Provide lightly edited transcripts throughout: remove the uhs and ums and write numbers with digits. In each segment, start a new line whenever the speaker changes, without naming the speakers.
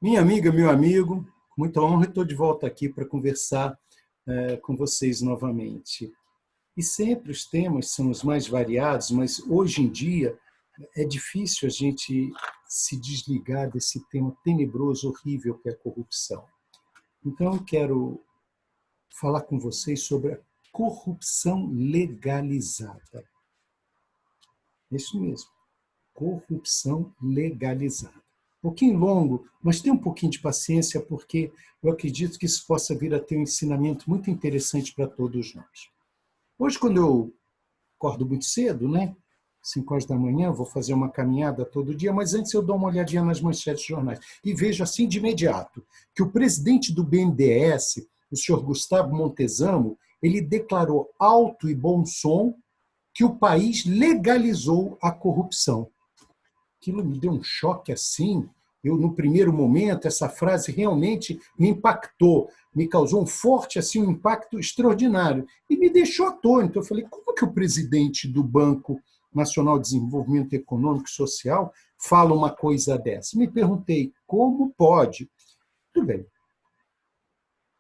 Minha amiga, meu amigo, com muita honra, estou de volta aqui para conversar com vocês novamente. E sempre os temas são os mais variados, mas hoje em dia é difícil a gente se desligar desse tema tenebroso, horrível que é a corrupção. Então, eu quero falar com vocês sobre a corrupção legalizada. É isso mesmo, corrupção legalizada. Um pouquinho longo, mas tenha um pouquinho de paciência, porque eu acredito que isso possa vir a ter um ensinamento muito interessante para todos nós. Hoje, quando eu acordo muito cedo, 5 horas da manhã, vou fazer uma caminhada todo dia, mas antes eu dou uma olhadinha nas manchetes de jornais e vejo assim de imediato que o presidente do BNDES, o senhor Gustavo Montezamo, ele declarou alto e bom som que o país legalizou a corrupção. Aquilo me deu um choque assim. Eu, no primeiro momento, essa frase realmente me impactou, me causou um forte um impacto extraordinário e me deixou atônito. Eu falei, como que o presidente do Banco Nacional de Desenvolvimento Econômico e Social fala uma coisa dessa? Me perguntei, como pode? Tudo bem.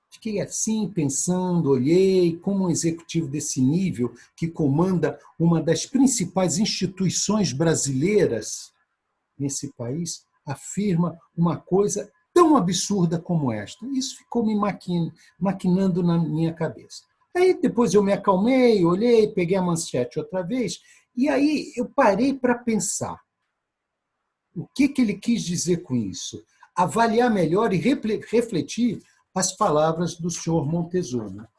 Fiquei assim, pensando, olhei como um executivo desse nível, que comanda uma das principais instituições brasileiras nesse país, afirma uma coisa tão absurda como esta. Isso ficou me maquinando na minha cabeça. Aí depois eu me acalmei, olhei, peguei a manchete outra vez, e aí eu parei para pensar. O que ele quis dizer com isso? Avaliar melhor e refletir as palavras do senhor Montezuma.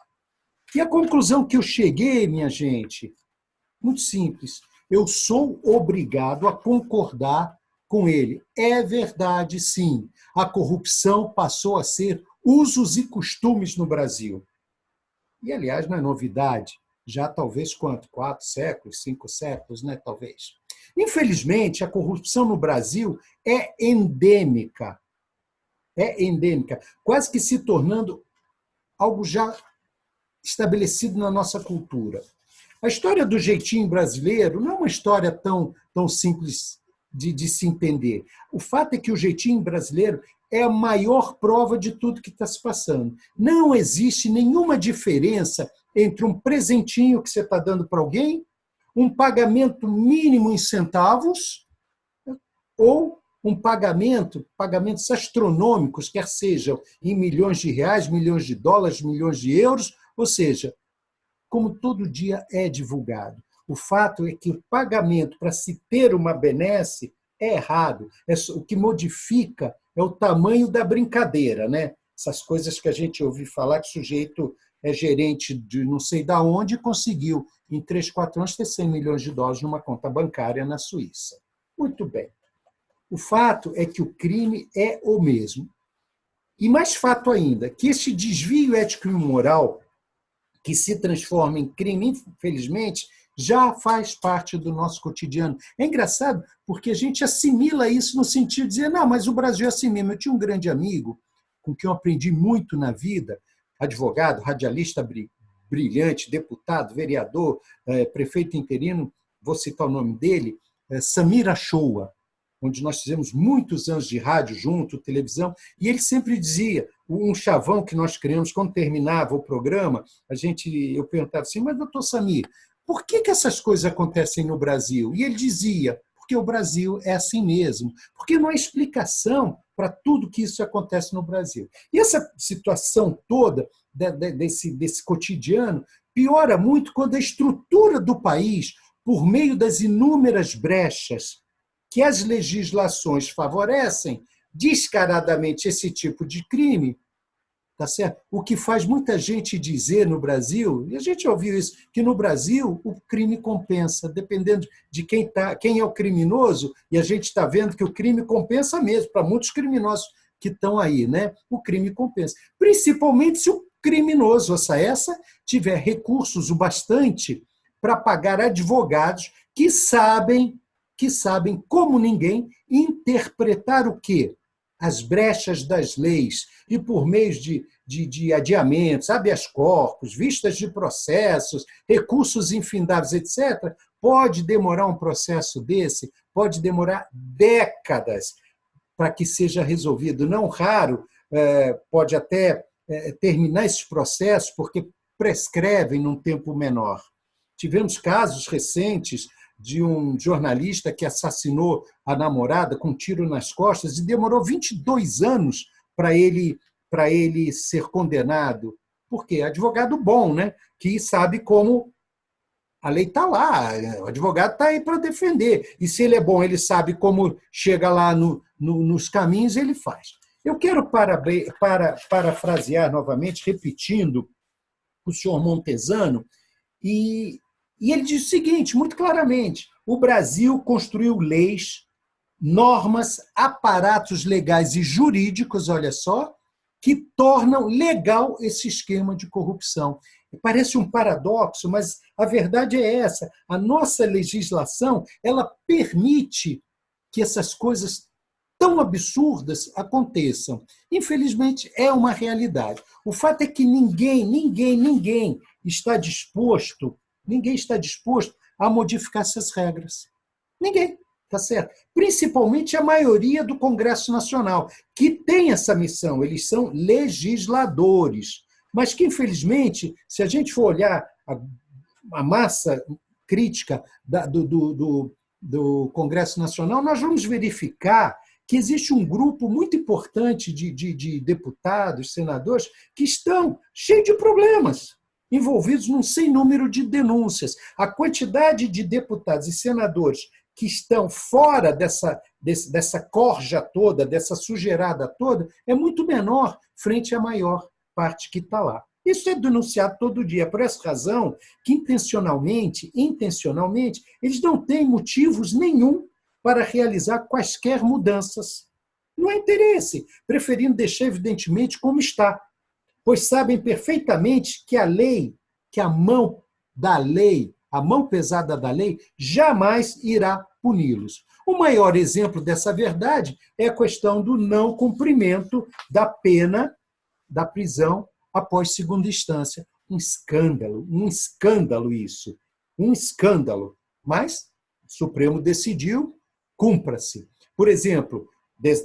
E a conclusão que eu cheguei, minha gente, muito simples. Eu sou obrigado a concordar com ele. É verdade, sim. A corrupção passou a ser usos e costumes no Brasil. E, aliás, não é novidade. Já talvez quanto? 4 séculos, 5 séculos, talvez. Infelizmente, a corrupção no Brasil é endêmica. É endêmica, quase que se tornando algo já estabelecido na nossa cultura. A história do jeitinho brasileiro não é uma história tão simples de se entender. O fato é que o jeitinho brasileiro é a maior prova de tudo que está se passando. Não existe nenhuma diferença entre um presentinho que você está dando para alguém, um pagamento mínimo em centavos, ou um pagamentos astronômicos, quer sejam em milhões de reais, milhões de dólares, milhões de euros, ou seja, como todo dia é divulgado. O fato é que o pagamento para se ter uma benesse é errado. O que modifica é o tamanho da brincadeira, Essas coisas que a gente ouve falar que o sujeito é gerente de não sei de onde e conseguiu, em 3, 4 anos, ter 100 milhões de dólares numa conta bancária na Suíça. Muito bem. O fato é que o crime é o mesmo. E mais fato ainda, que esse desvio ético e moral que se transforma em crime, infelizmente, já faz parte do nosso cotidiano. É engraçado porque a gente assimila isso no sentido de dizer, não, mas o Brasil é assim mesmo. Eu tinha um grande amigo com quem eu aprendi muito na vida, advogado, radialista brilhante, deputado, vereador, prefeito interino, vou citar o nome dele, Samir Achoa, onde nós fizemos muitos anos de rádio junto, televisão, e ele sempre dizia, um chavão que nós criamos, quando terminava o programa, eu perguntava assim, mas doutor Samir, por que essas coisas acontecem no Brasil? E ele dizia, porque o Brasil é assim mesmo, porque não há explicação para tudo que isso acontece no Brasil. E essa situação toda, desse cotidiano, piora muito quando a estrutura do país, por meio das inúmeras brechas que as legislações favorecem descaradamente esse tipo de crime, tá certo? O que faz muita gente dizer no Brasil, e a gente ouviu isso, que no Brasil o crime compensa, dependendo de quem é o criminoso, e a gente está vendo que o crime compensa mesmo, para muitos criminosos que estão aí, O crime compensa. Principalmente se o criminoso, essa tiver recursos o bastante para pagar advogados que sabem como ninguém interpretar o quê? As brechas das leis e por meio de adiamentos, habeas corpus, vistas de processos, recursos infindáveis, etc., pode demorar um processo desse, pode demorar décadas. para que seja resolvido. Não raro, pode até terminar esses processos porque prescrevem num tempo menor. Tivemos casos recentes de um jornalista que assassinou a namorada com um tiro nas costas e demorou 22 anos para ele ser condenado. Por quê? Advogado bom, né? Que sabe como a lei está lá, o advogado está aí para defender. E se ele é bom, ele sabe como chega lá nos caminhos, ele faz. Eu quero parafrasear novamente, repetindo o senhor Montesano, e ele diz o seguinte, muito claramente: o Brasil construiu leis, normas, aparatos legais e jurídicos, olha só, que tornam legal esse esquema de corrupção. Parece um paradoxo, mas a verdade é essa. A nossa legislação, ela permite que essas coisas tão absurdas aconteçam. Infelizmente, é uma realidade. O fato é que ninguém está disposto a modificar essas regras. Ninguém, tá certo? Principalmente a maioria do Congresso Nacional, que tem essa missão, eles são legisladores. Mas que, infelizmente, se a gente for olhar a massa crítica do Congresso Nacional, nós vamos verificar que existe um grupo muito importante de deputados, senadores, que estão cheios de problemas, envolvidos num sem número de denúncias. A quantidade de deputados e senadores que estão fora dessa corja toda, dessa sujeirada toda, é muito menor frente à maior parte que está lá. Isso é denunciado todo dia. Por essa razão que, intencionalmente, eles não têm motivos nenhum para realizar quaisquer mudanças. Não há interesse, preferindo deixar evidentemente como está, pois sabem perfeitamente que a lei, que a mão da lei, a mão pesada da lei, jamais irá puni-los. O maior exemplo dessa verdade é a questão do não cumprimento da pena da prisão após segunda instância. Um escândalo isso. Um escândalo. Mas o Supremo decidiu, cumpra-se. Por exemplo,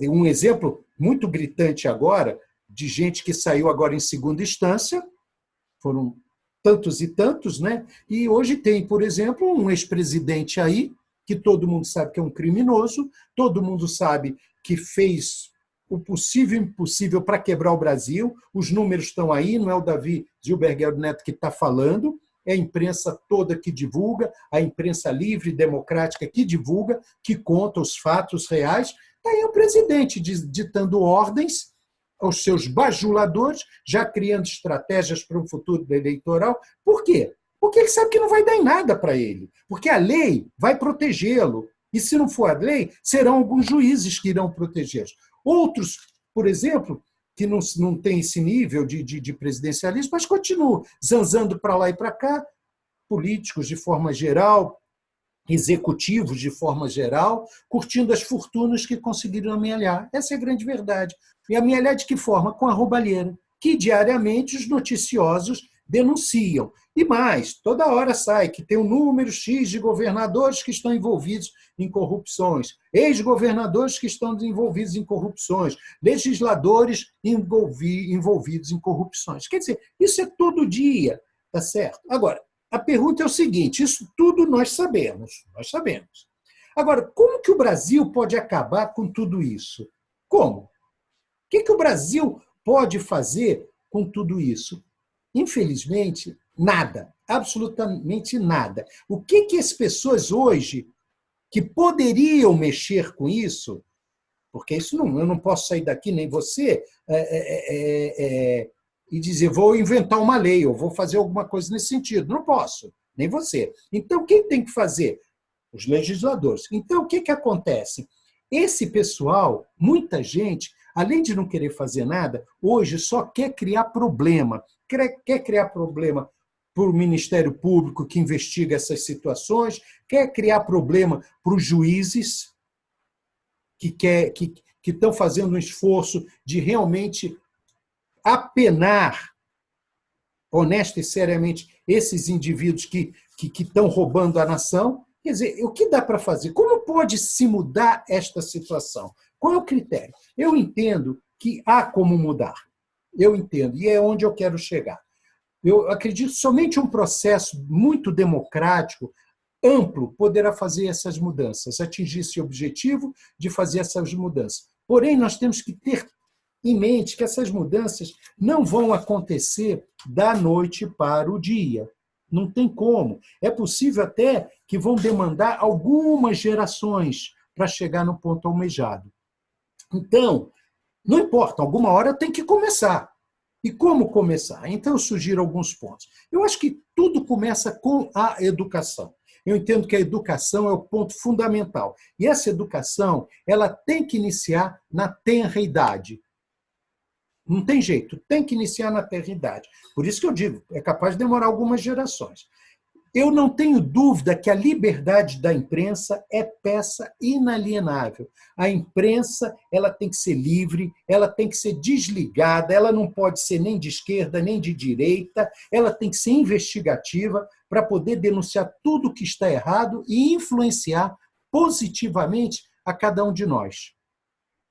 um exemplo muito gritante agora, de gente que saiu agora em segunda instância, foram tantos e tantos, né? E hoje tem, por exemplo, um ex-presidente aí, que todo mundo sabe que é um criminoso, todo mundo sabe que fez o possível e impossível para quebrar o Brasil, os números estão aí, não é o Davi Zilberguel Neto que está falando, é a imprensa toda que divulga, a imprensa livre, democrática que divulga, que conta os fatos reais. Está aí o presidente ditando ordens aos seus bajuladores, já criando estratégias para um futuro eleitoral. Por quê? Porque ele sabe que não vai dar em nada para ele, porque a lei vai protegê-lo. E se não for a lei, serão alguns juízes que irão protegê-los. Outros, por exemplo, que não têm esse nível de presidencialismo, mas continuam zanzando para lá e para cá, políticos de forma geral, executivos de forma geral, curtindo as fortunas que conseguiram amealhar. Essa é a grande verdade. E amealhar de que forma? Com a roubalheira, que diariamente os noticiosos denunciam. E mais, toda hora sai que tem um número X de governadores que estão envolvidos em corrupções, ex-governadores que estão envolvidos em corrupções, legisladores envolvidos em corrupções. Quer dizer, isso é todo dia, tá certo? Agora, a pergunta é o seguinte, isso tudo nós sabemos. Agora, como que o Brasil pode acabar com tudo isso? Como? O que o Brasil pode fazer com tudo isso? Infelizmente, nada, absolutamente nada. O que as pessoas hoje que poderiam mexer com isso, porque isso eu não posso sair daqui, nem você, e dizer, vou inventar uma lei, ou vou fazer alguma coisa nesse sentido. Não posso, nem você. Então, quem tem que fazer? Os legisladores. Então, o que acontece? Esse pessoal, muita gente, além de não querer fazer nada, hoje só quer criar problema. Quer criar problema para o Ministério Público que investiga essas situações, quer criar problema para os juízes que estão fazendo um esforço de realmente apenar honesta e seriamente esses indivíduos que estão roubando a nação. Quer dizer, o que dá para fazer? Como pode se mudar esta situação? Qual é o critério? Eu entendo que há como mudar. Eu entendo, e é onde eu quero chegar. Eu acredito que somente um processo muito democrático, amplo, poderá fazer essas mudanças, atingir esse objetivo de fazer essas mudanças. Porém, nós temos que ter em mente que essas mudanças não vão acontecer da noite para o dia. Não tem como. É possível até que vão demandar algumas gerações para chegar no ponto almejado. Então, não importa, alguma hora tem que começar. E como começar? Então, eu sugiro alguns pontos. Eu acho que tudo começa com a educação. Eu entendo que a educação é o ponto fundamental. E essa educação, ela tem que iniciar na tenra idade. Não tem jeito, tem que iniciar na tenra idade. Por isso que eu digo, é capaz de demorar algumas gerações. Eu não tenho dúvida que a liberdade da imprensa é peça inalienável. A imprensa, ela tem que ser livre, ela tem que ser desligada, ela não pode ser nem de esquerda nem de direita, ela tem que ser investigativa para poder denunciar tudo que está errado e influenciar positivamente a cada um de nós,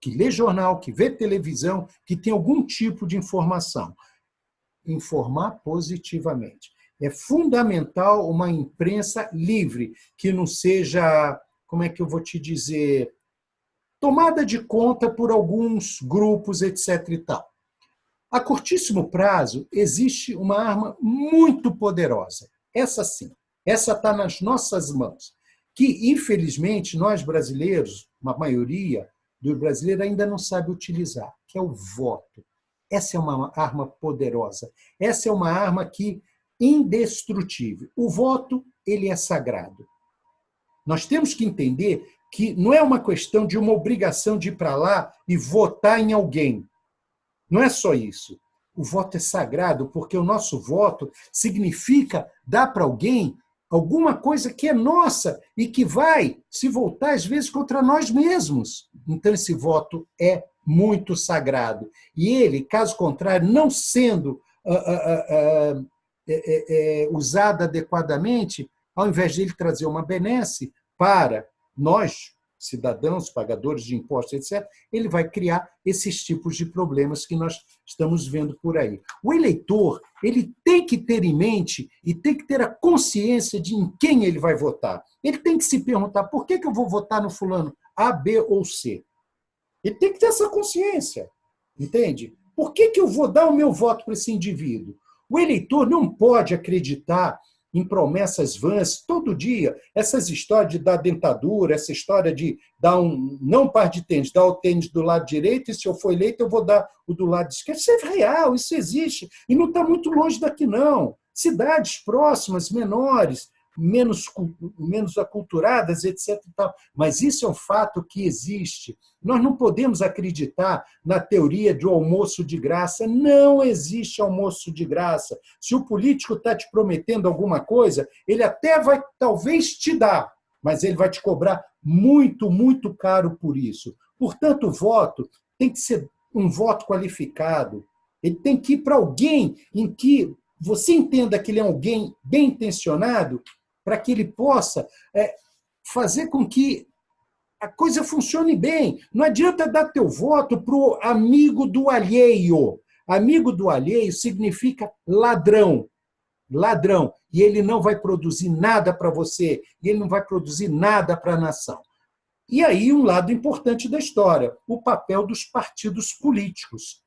que lê jornal, que vê televisão, que tem algum tipo de informação. Informar positivamente. É fundamental uma imprensa livre, que não seja, como é que eu vou te dizer, tomada de conta por alguns grupos, etc. e tal. A curtíssimo prazo, existe uma arma muito poderosa. Essa sim, essa está nas nossas mãos, que, infelizmente, nós brasileiros, uma maioria dos brasileiros ainda não sabe utilizar, que é o voto. Essa é uma arma poderosa. Essa é uma arma que indestrutível. O voto, ele é sagrado. Nós temos que entender que não é uma questão de uma obrigação de ir para lá e votar em alguém. Não é só isso. O voto é sagrado porque o nosso voto significa dar para alguém alguma coisa que é nossa e que vai se voltar, às vezes, contra nós mesmos. Então, esse voto é muito sagrado. E ele, caso contrário, não sendo usado adequadamente, ao invés de ele trazer uma benesse para nós, cidadãos, pagadores de impostos, etc., ele vai criar esses tipos de problemas que nós estamos vendo por aí. O eleitor, ele tem que ter em mente e tem que ter a consciência de em quem ele vai votar. Ele tem que se perguntar, por que eu vou votar no fulano A, B ou C? Ele tem que ter essa consciência, entende? Por que eu vou dar o meu voto para esse indivíduo? O eleitor não pode acreditar em promessas vãs todo dia. Essas histórias de dar dentadura, essa história de dar não um par de tênis, dar o tênis do lado direito e se eu for eleito eu vou dar o do lado esquerdo. Isso é real, isso existe. E não está muito longe daqui, não. Cidades próximas, menores, menos aculturadas, etc. e tal. Mas isso é um fato que existe. Nós não podemos acreditar na teoria do almoço de graça. Não existe almoço de graça. Se o político está te prometendo alguma coisa, ele até vai, talvez, te dar, mas ele vai te cobrar muito, muito caro por isso. Portanto, o voto tem que ser um voto qualificado. Ele tem que ir para alguém em que você entenda que ele é alguém bem intencionado, para que ele possa fazer com que a coisa funcione bem. Não adianta dar teu voto para o amigo do alheio. Amigo do alheio significa ladrão. Ladrão. E ele não vai produzir nada para você, e ele não vai produzir nada para a nação. E aí um lado importante da história, o papel dos partidos políticos.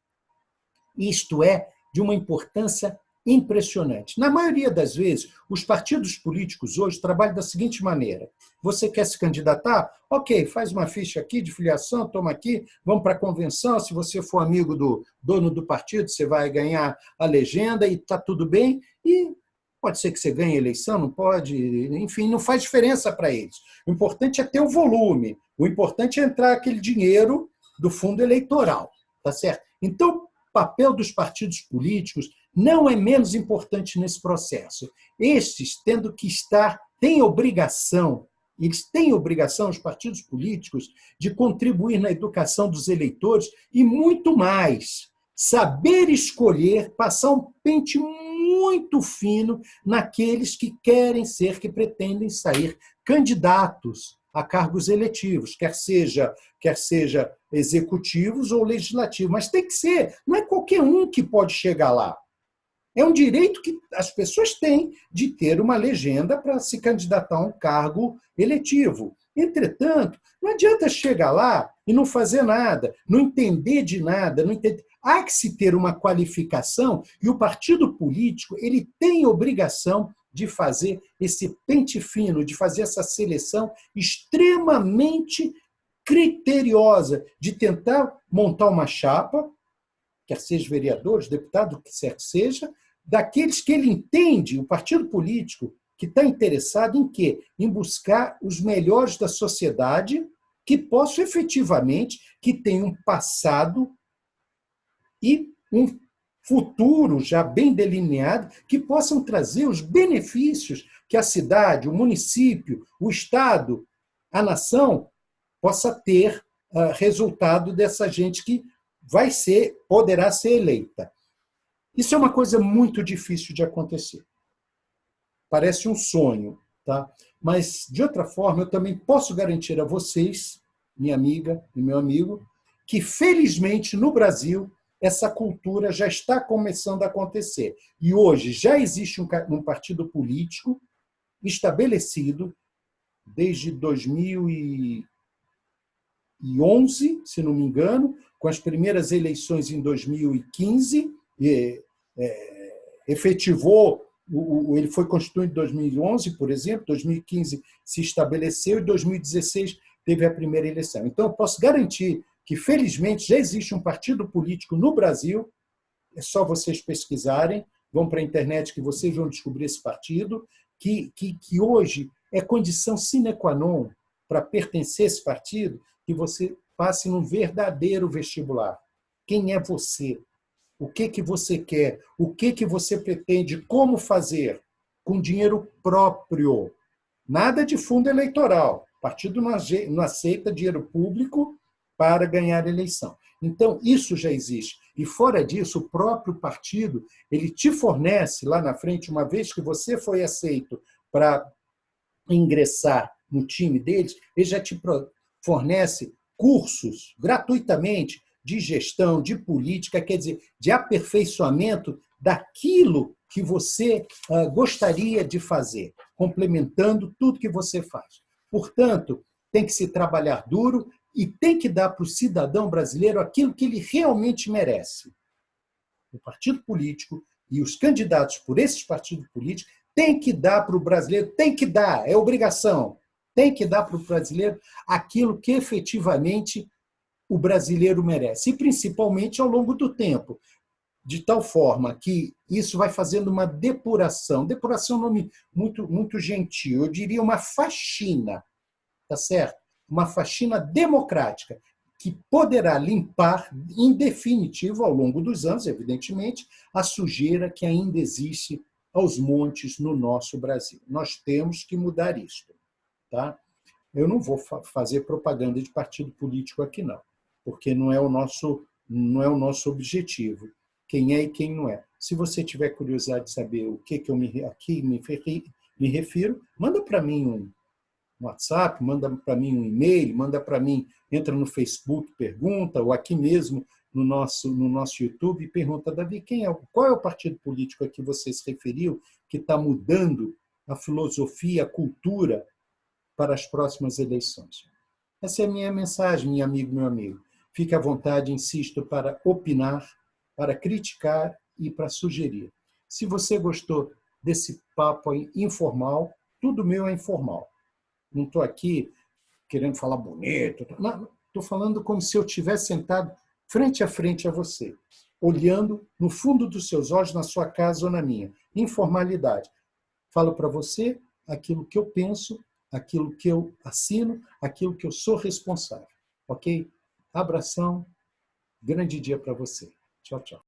Isto é de uma importância impressionante. Na maioria das vezes, os partidos políticos hoje trabalham da seguinte maneira: você quer se candidatar? Ok, faz uma ficha aqui de filiação, toma aqui, vamos para a convenção, se você for amigo do dono do partido, você vai ganhar a legenda e está tudo bem, e pode ser que você ganhe a eleição, não pode, enfim, não faz diferença para eles. O importante é ter o volume, o importante é entrar aquele dinheiro do fundo eleitoral, tá certo? Então, o papel dos partidos políticos não é menos importante nesse processo. Estes, tendo que estar, têm obrigação, eles têm obrigação, os partidos políticos, de contribuir na educação dos eleitores e muito mais. Saber escolher, passar um pente muito fino naqueles que querem ser, que pretendem sair candidatos. a cargos eletivos, quer seja executivos ou legislativos. Mas tem que ser, não é qualquer um que pode chegar lá. É um direito que as pessoas têm de ter uma legenda para se candidatar a um cargo eletivo. Entretanto, não adianta chegar lá e não fazer nada, não entender de nada, não entender. Há que se ter uma qualificação e o partido político ele tem obrigação de fazer esse pente fino, de fazer essa seleção extremamente criteriosa, de tentar montar uma chapa, quer seja vereadores, deputado, o que quer que seja, daqueles que ele entende, o partido político, que está interessado em quê? Em buscar os melhores da sociedade que possam efetivamente, que tenham um passado e um futuro já bem delineado, que possam trazer os benefícios que a cidade, o município, o Estado, a nação possa ter resultado dessa gente que poderá ser eleita. Isso é uma coisa muito difícil de acontecer. Parece um sonho, tá? Mas, de outra forma, eu também posso garantir a vocês, minha amiga e meu amigo, que, felizmente, no Brasil, essa cultura já está começando a acontecer. E hoje já existe um partido político estabelecido desde 2011, se não me engano, com as primeiras eleições em 2015, efetivou, ele foi constituído em 2011, por exemplo, 2015 se estabeleceu e 2016 teve a primeira eleição. Então, eu posso garantir que, felizmente, já existe um partido político no Brasil, é só vocês pesquisarem, vão para a internet que vocês vão descobrir esse partido, que hoje é condição sine qua non para pertencer a esse partido, que você passe num verdadeiro vestibular. Quem é você? O que você quer? O que você pretende? Como fazer? Com dinheiro próprio. Nada de fundo eleitoral. O partido não aceita dinheiro público para ganhar eleição. Então, isso já existe. E, fora disso, o próprio partido ele te fornece, lá na frente, uma vez que você foi aceito para ingressar no time deles, ele já te fornece cursos gratuitamente de gestão, de política, quer dizer, de aperfeiçoamento daquilo que você gostaria de fazer, complementando tudo que você faz. Portanto, tem que se trabalhar duro e tem que dar para o cidadão brasileiro aquilo que ele realmente merece. O partido político e os candidatos por esses partidos políticos têm que dar para o brasileiro, tem que dar, é obrigação, tem que dar para o brasileiro aquilo que efetivamente o brasileiro merece, e principalmente ao longo do tempo, de tal forma que isso vai fazendo uma depuração. Depuração é um nome muito gentil, eu diria uma faxina, tá certo? Uma faxina democrática, que poderá limpar, em definitivo, ao longo dos anos, evidentemente, a sujeira que ainda existe aos montes no nosso Brasil. Nós temos que mudar isso. Tá? Eu não vou fazer propaganda de partido político aqui, não, porque não é o nosso objetivo. Quem é e quem não é. Se você tiver curiosidade de saber o que eu me refiro, manda para mim um WhatsApp, manda para mim um e-mail, manda para mim, entra no Facebook, pergunta, ou aqui mesmo no nosso YouTube, pergunta, Davi, qual é o partido político a que você se referiu que está mudando a filosofia, a cultura para as próximas eleições? Essa é a minha mensagem, minha amigo, meu amigo. Fique à vontade, insisto, para opinar, para criticar e para sugerir. Se você gostou desse papo informal, tudo meu é informal. Não estou aqui querendo falar bonito. Não, estou falando como se eu estivesse sentado frente a frente a você, olhando no fundo dos seus olhos, na sua casa ou na minha. Informalidade. Falo para você aquilo que eu penso, aquilo que eu assino, aquilo que eu sou responsável. Ok? Abração. Grande dia para você. Tchau, tchau.